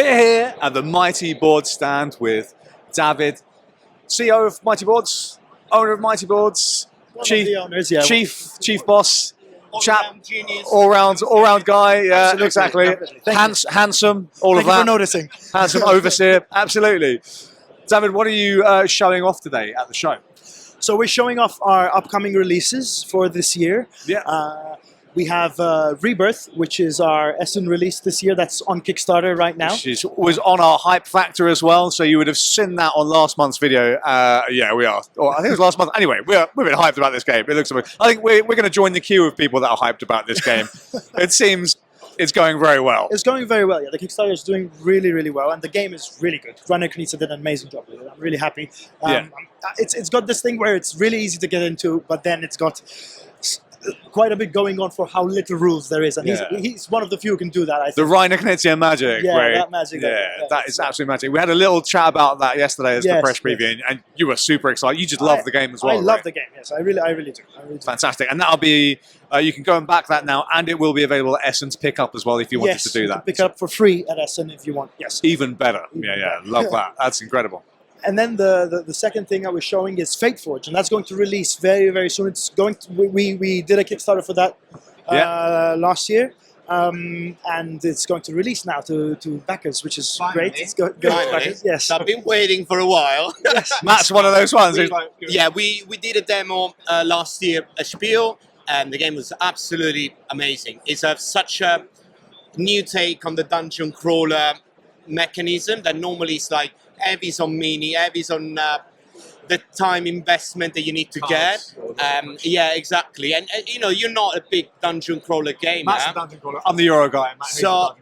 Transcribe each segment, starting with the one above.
We're here at the Mighty Boards stand with David, CEO of Mighty Boards, owner of Mighty Boards, chief boss, chap, all round guy. Yeah, Absolutely, exactly. absolutely. Handsome, all Thank of you that. for noticing. Handsome overseer, absolutely. David, what are you showing off today at the show? So we're showing off our upcoming releases for this year. Yeah. We have Rebirth, which is our Essen release this year. That's on Kickstarter right now. Which was on our hype factor as well, so you would have seen that on last month's video. Yeah, we are. Or I think it was last month. Anyway, we've been hyped about this game. It looks. I think we're going to join the queue of people that are hyped about this game. It seems it's going very well. It's going very well. Yeah, the Kickstarter is doing really, really well, and the game is really good. Reiner Knizia did an amazing job with it. I'm really happy. It's got this thing where it's really easy to get into, but then it's got quite a bit going on for how little rules there is, and he's one of the few who can do that. I think. The Reiner Knizia magic. Yeah, that magic. Yeah, that is absolute magic. We had a little chat about that yesterday as the press preview, and you were super excited. You just love the game as well. I love the game. Yes, I really do. Fantastic, and that'll be. You can go and back that now, and it will be available at Essen to pick up as well if you wanted to do that. You can pick it up for free at Essen if you want. Yes, even better. Love that. That's incredible. And then the second thing I was showing is FateForge, and that's going to release very, very soon. It's going to, we did a Kickstarter for that last year, and it's going to release now to backers, which is great. It's going to backers. Yes, so I've been waiting for a while. That's one of those ones. Yeah, we did a demo last year, a spiel, and the game was absolutely amazing. It's such a new take on the dungeon crawler mechanism that normally is like heavy's on mini, heavy's on the time investment that you need to get. Yeah, exactly. And you know, you're not a big dungeon crawler gamer. Massive dungeon crawler. I'm the Euro guy. So,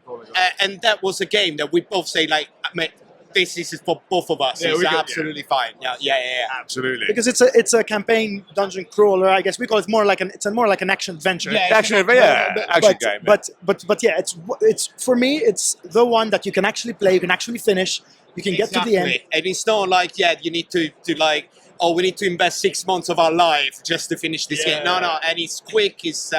and that was a game that we both say like, mate, this is for both of us. It's absolutely fine. Yeah, absolutely. Because it's a campaign dungeon crawler. I guess we call it more like more like an action adventure. Yeah, action game. But yeah, it's for me, it's the one that you can actually play. You can actually finish. You can get to the end. And it's not like, you need to like, oh, we need to invest 6 months of our life just to finish this game. No, and it's quick. It's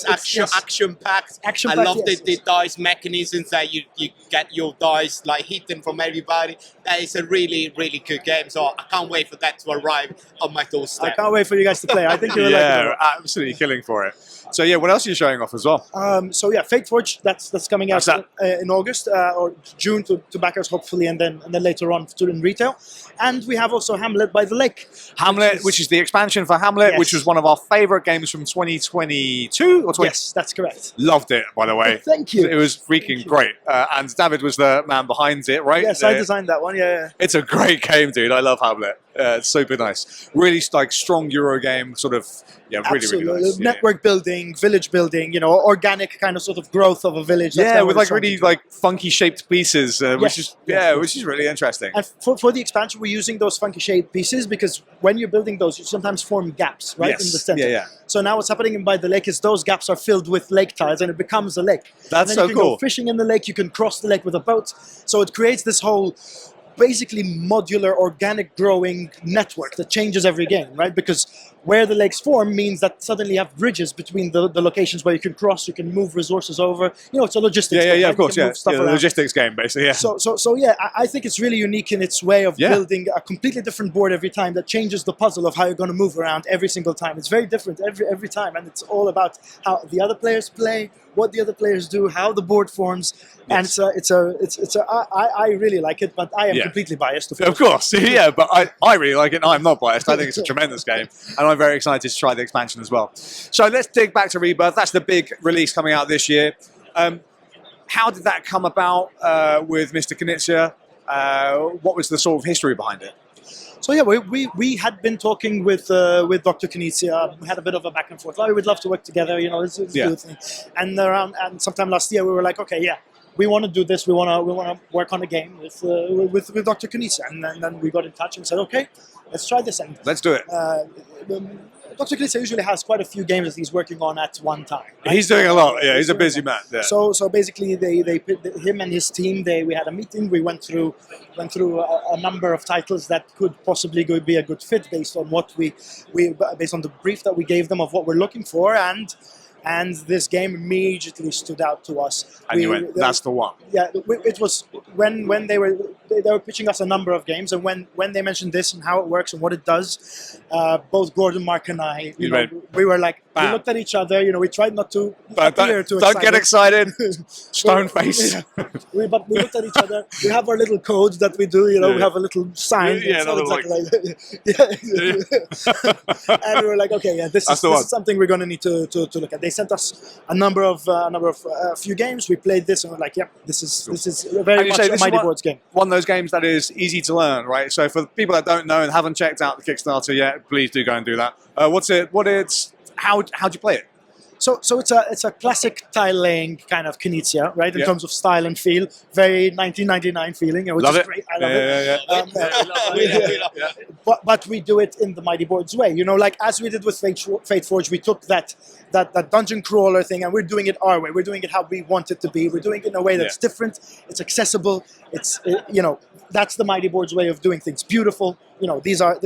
action-packed. I love the dice mechanisms that you get your dice like hidden from everybody. That is a really, really good game. So I can't wait for that to arrive on my doorstep. I can't wait for you guys to play. I think you'll like it. Absolutely killing for it. So yeah, what else are you showing off as well? So yeah, FateForge, that's coming out in August or June to backers hopefully, and then later on in retail. And we have also Hamlet by the Lake. Hamlet, which is the expansion for Hamlet, which was one of our favourite games from 2022 or 20. Yes, that's correct. Loved it, by the way. Thank you. It was freaking great. And David was the man behind it, right? Yes, I designed that one. Yeah. It's a great game, dude. I love Hamlet. It's super nice. Really like strong Euro game, sort of. Yeah, really nice. Network building, village building, you know, organic kind of sort of growth of a village. That's with like really like funky shaped pieces, which is really interesting. And for the expansion, we're using those funky shaped pieces because when you're building those, you sometimes form gaps, right, in the center. Yeah. So now what's happening in By the Lake is those gaps are filled with lake tiles, and it becomes a lake. That's so cool. You can go fishing in the lake. You can cross the lake with a boat. So it creates this whole basically modular organic growing network that changes every game, right? Because where the lakes form means that suddenly you have bridges between the locations where you can cross, you can move resources over. You know, it's a logistics game. Yeah, of course, the logistics game, basically, yeah. So yeah, I think it's really unique in its way of building a completely different board every time that changes the puzzle of how you're going to move around every single time. It's very different every time, and it's all about how the other players play, what the other players do, how the board forms, and I really like it, but I am completely biased. Of course, yeah, but I really like it. And I'm not biased. I think it's a tremendous game, and I'm very excited to try the expansion as well. So let's dig back to Rebirth. That's the big release coming out this year. How did that come about with Mr. Knizia? What was the sort of history behind it? So yeah, we had been talking with Dr. Knizia. We had a bit of a back and forth. Oh, we'd love to work together. You know, let's do a thing. And sometime last year we were like, okay, we want to do this. We want to work on a game with Dr. Knizia. And then we got in touch and said, okay, let's try this. And let's do it. Dr. Knizia usually has quite a few games that he's working on at one time. Right? He's doing a lot. Yeah, he's a busy man. Yeah. So basically, him and his team. We had a meeting. We went through a number of titles that could possibly be a good fit based on what based on the brief that we gave them of what we're looking for, and and this game immediately stood out to us. And you went, that's the one. Yeah, it was when they were pitching us a number of games, and when they mentioned this and how it works and what it does, both Gordon, Mark, and I, we were like, bam. we looked at each other. We tried not to But appear too don't get excited. Stone face. But we looked at each other. We have our little code that we do. We have a little sign. Yeah, It's not exactly and we were like, okay, yeah, this is something we're going to need to look at. They sent us a number of few games. We played this, and we're like, yep, this is very much a Mighty Boards game. One of those games that is easy to learn, right? So for people that don't know and haven't checked out the Kickstarter yet, please do go and do that. How do you play it? So it's a classic tile laying kind of Knizia, right? In terms of style and feel, very 1999 feeling, which is great. I love it. But we do it in the Mighty Boards way, like as we did with FateForge, we took that dungeon crawler thing, and we're doing it our way. We're doing it how we want it to be. We're doing it in a way that's different. It's accessible. It's that's the Mighty Boards way of doing things. Beautiful. These are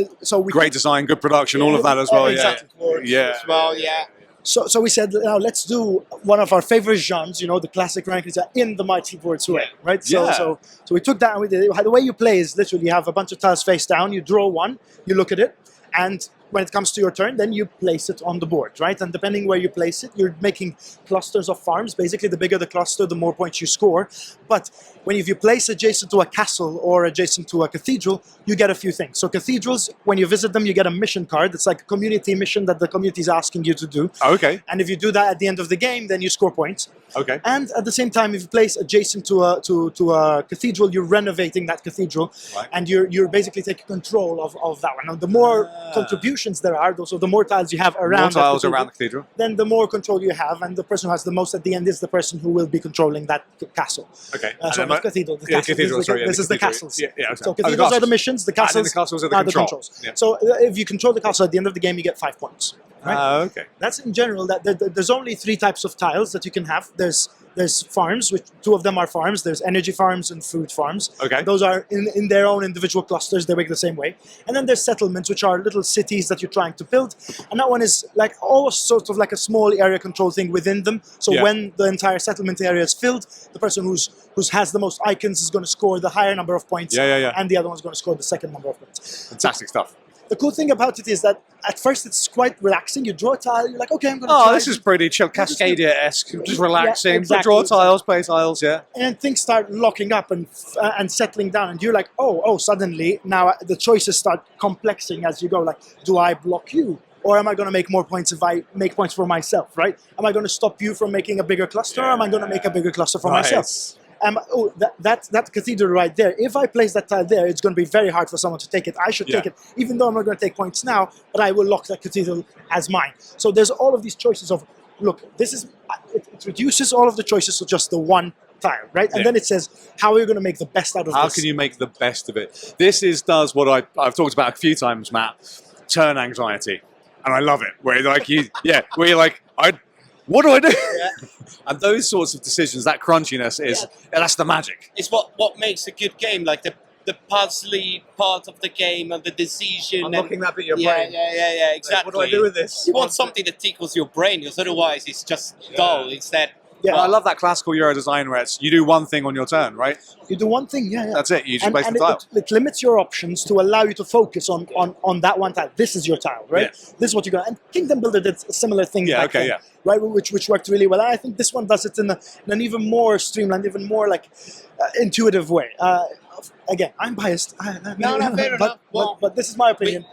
great design, good production, all of that as well. Exactly. As well, yeah. So we said, now let's do one of our favorite genres, the classic Reiner Knizia in the Mighty Boards way, right? So we took that and we did it. The way you play is literally you have a bunch of tiles face down, you draw one, you look at it, and when it comes to your turn, then you place it on the board, right? And depending where you place it, you're making clusters of farms. Basically, the bigger the cluster, the more points you score. But if you place adjacent to a castle or adjacent to a cathedral, you get a few things. So cathedrals, when you visit them, you get a mission card. It's like a community mission that the community is asking you to do. Okay. And if you do that at the end of the game, then you score points. Okay. And at the same time, if you place adjacent to a cathedral, you're renovating that cathedral, and you're basically taking control of that one. And the more contributions there are, so the more tiles you have around the cathedral, then the more control you have, and the person who has the most at the end is the person who will be controlling that castle. Okay. So not cathedral. The cathedral. This is the castles. Yeah, okay. So cathedrals are the missions. The castles are the controls. Yeah. So if you control the castle at the end of the game, you get 5 points. Right? Okay. That's in general. There's only 3 types of tiles that you can have. There's farms, which 2 of them are farms. There's energy farms and food farms. Okay. Those are in their own individual clusters. They work the same way. And then there's settlements, which are little cities that you're trying to build. And that one is like almost sort of like a small area control thing within them. So when the entire settlement area is filled, the person who has the most icons is going to score the higher number of points. And the other one's going to score the second number of points. Fantastic stuff. The cool thing about it is that at first it's quite relaxing. You draw a tile, you're like, okay, I'm going to try. This is pretty chill, Cascadia-esque, just relaxing. Yeah, exactly, draw tiles, play tiles, And things start locking up and settling down, and you're like, oh, suddenly now the choices start complexing as you go. Like, do I block you? Or am I going to make more points if I make points for myself, right? Am I going to stop you from making a bigger cluster, or am I going to make a bigger cluster for myself? That cathedral right there, if I place that tile there, it's going to be very hard for someone to take it. I should take it, even though I'm not going to take points now, but I will lock that cathedral as mine. So there's all of these choices of, look, it reduces all of the choices to just the one tile, right? And then it says, how are you going to make the best out of this? How can you make the best of it? This does what I've talked about a few times, Matt, turn anxiety. And I love it, where you're like, what do I do? And those sorts of decisions, that crunchiness that's the magic. It's what makes a good game, like the puzzly part of the game and the decision. Unlocking that bit of your brain. Yeah, exactly. Like, what do I do with this? You want something that tickles your brain, because otherwise it's just dull. Instead, well, I love that classical Euro design where you do one thing on your turn, right? You do one thing, That's it. You just place the tile. It limits your options to allow you to focus on that one tile. This is your tile, right? This is what you're going to... And Kingdom Builder did a similar thing back then, right? Which worked really well. I think this one does it in an even more streamlined, even more like intuitive way. Again, I'm biased. No, fair enough. But this is my opinion.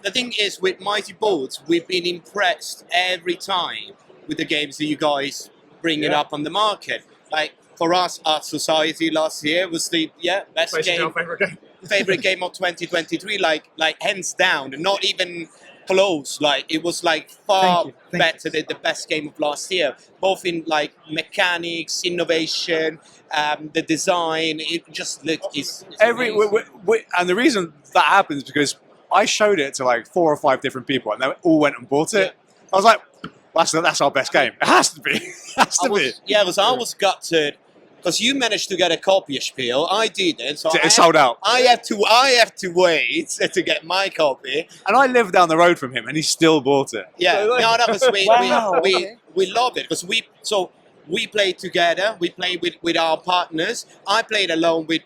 The thing is, with Mighty Boards, we've been impressed every time with the games that you guys bring it up on the market. Like, for us, Art Society last year was the best game, favorite game of 2023, like hands down, and not even close. Like, it was like far better than the best game of last year, both in like mechanics, innovation, the design. It just looked and the reason that happens is because I showed it to like 4 or 5 different people, and they all went and bought it. I was like, that's our best game. It has to be. Yeah, because I was gutted because you managed to get a copy of Spiel. I didn't. So it sold out. I have to wait to get my copy. And I live down the road from him, and he still bought it. Yeah, because we love it because we play together. We play with our partners. I played alone with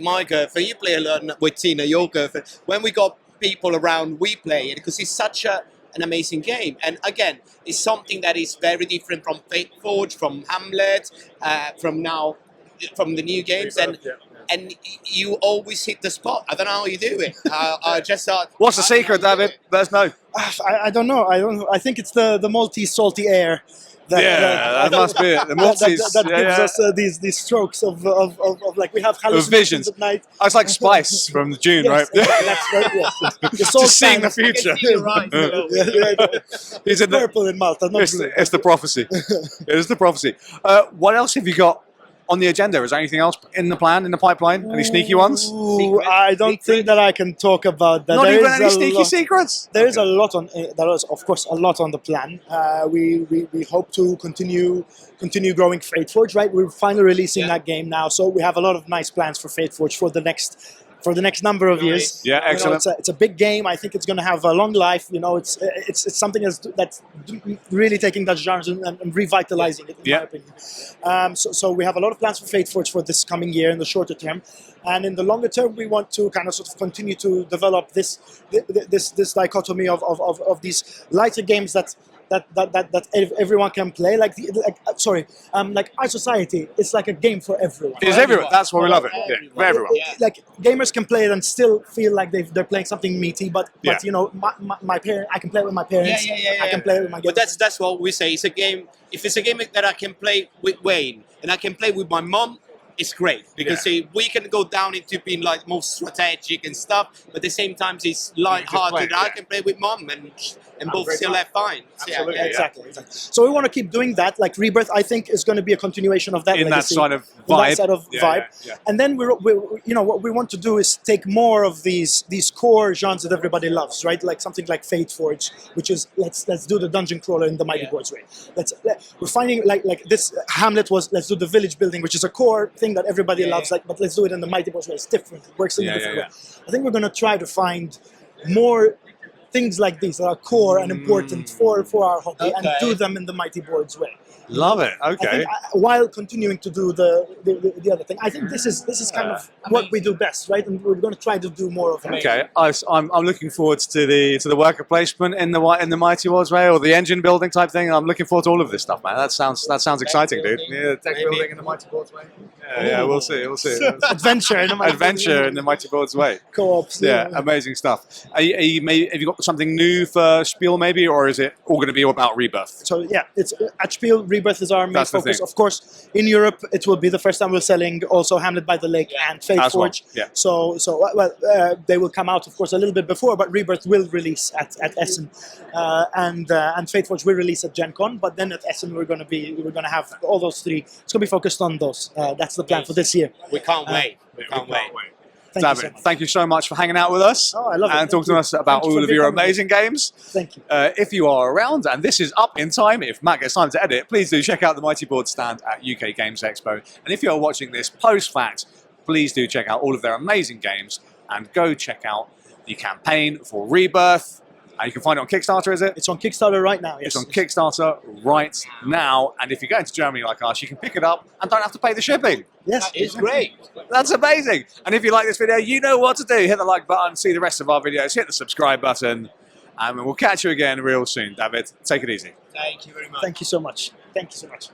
my girlfriend. You play alone with Tina, your girlfriend. When we got people around, we play it because it's such an amazing game. And again, it's something that is very different from FateForge, from Hamlet, from the new games. And you always hit the spot. I don't know how you do it. I just thought. What's the secret, David? Let us know. I don't know. I think it's the malty salty air. That must be it. The Maltese that gives us these strokes of like we have hallucinations at night. Oh, it's like spice from the June, Yes, right? that's right. Yes. Just seeing the future. He's in the purple in Malta. Not blue. It's the prophecy. It is the prophecy. What else have you got on the agenda? Is there anything else in the plan, in the pipeline? Any sneaky ones? Ooh, I don't think that I can talk about that. Not There even is any a sneaky lot- secrets? There is a lot on. There is, of course, a lot on the plan. We hope to continue growing FateForge. Right, we're finally releasing that game now, so we have a lot of nice plans for FateForge for the next number of years. Yeah, excellent. You know, it's a big game. I think it's going to have a long life. You know, it's something that's really taking that genre and revitalizing it, in my opinion. So we have a lot of plans for FateForge for this coming year in the shorter term, and in the longer term, we want to kind of sort of continue to develop this dichotomy of these lighter games that everyone can play. Like Our Society, it's like a game for everyone. It's everyone. That's why we love it. Yeah, for everyone. Like gamers can play it and still feel like they're playing something meaty, but you know, my parent, I can play it with my parents. I can play it with my. But that's what we say. It's a game. If it's a game that I can play with Wayne and I can play with my mom, it's great because we can go down into being like more strategic and stuff, but at the same time it's light-hearted. I can play with mom and both still have fine. Absolutely, Exactly. So we want to keep doing that. Like Rebirth, I think is going to be a continuation of that. In legacy, that sort of vibe. In that sort of vibe. Yeah. And then we you know, what we want to do is take more of these core genres that everybody loves, right? Like something like FateForge, which is let's do the dungeon crawler in the Mighty Boards way. We're finding like this Hamlet was let's do the village building, which is a core thing that everybody loves, like, but let's do it in the Mighty Boards way. It's different. It works in a different way. I think we're going to try to find more things like these that are core and important for our hobby and do them in the Mighty Boards way. Love it. Okay. I think, while continuing to do the other thing, I think this is kind of what we do best, right? And we're going to try to do more of it. Okay, I'm looking forward to the worker placement in the Mighty Wars way, or the engine building type thing. I'm looking forward to all of this stuff, man. That sounds exciting, dude. Yeah, tech building in the Mighty Boards way. Yeah, we'll see. Adventure in the Mighty Boards way. Co-ops. Yeah, amazing stuff. Have you got something new for Spiel maybe, or is it all going to be about Rebirth? So yeah, it's at Spiel. Rebirth is our main focus. Of course, in Europe, it will be the first time we're selling also Hamlet by the Lake and FateForge. Yeah. So they will come out, of course, a little bit before, but Rebirth will release at Essen, and FateForge will release at Gen Con. But then at Essen, we're going to have all those three. It's going to be focused on those. That's the plan for this year. We can't wait. We can't wait. David, thank you so much for hanging out with us I love it. and talking to us about all of your amazing games. Thank you. If you are around, and this is up in time, if Matt gets time to edit, please do check out the Mighty Board stand at UK Games Expo. And if you are watching this post-fact, please do check out all of their amazing games and go check out the campaign for Rebirth. You can find it on Kickstarter, is it? It's on Kickstarter right now, yes. It's on Kickstarter right now. And if you're going to Germany like us, you can pick it up and don't have to pay the shipping. Yes. It's great. That's amazing. And if you like this video, you know what to do. Hit the like button, see the rest of our videos, hit the subscribe button, and we'll catch you again real soon. David, take it easy. Thank you very much. Thank you so much. Thank you so much.